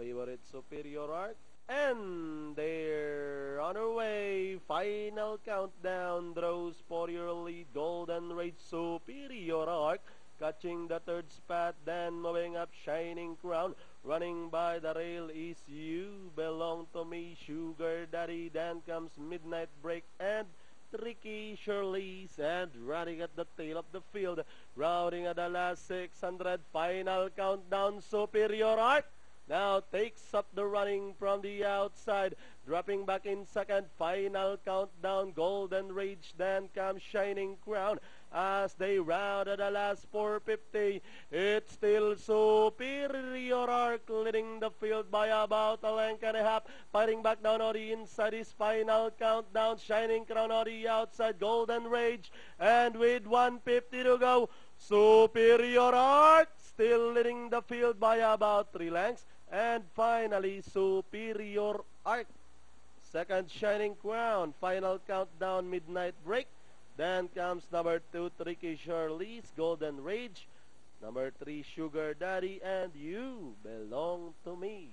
favorite Superior Arc. And they're on our way. Final countdown. Draws for your lead. Golden Rage Superior Arc. Catching the third spot. Then moving up Shining Crown. Running by the rail is You Belong to Me. Sugar Daddy. Then comes Midnight Break and Tricky Shirley's, and running at the tail of the field. Rounding at the last 600. Final countdown. Superior Arc now takes up the running from the outside, dropping back in second. Final countdown. Golden Rage, then comes Shining Crown. As they round at the last 450, it's still Superior Arc leading the field by about a length and a half. Fighting back down on the inside is Final Countdown. Shining Crown on the outside. Golden Rage, and with 150 to go, Superior Arc still leading the field by about 3 lengths. And finally, Superior Arc. Second, Shining Crown. Final countdown, Midnight Break. Then comes number 2, Tricky Shirley's, Golden Rage. Number 3, Sugar Daddy, and You Belong to Me.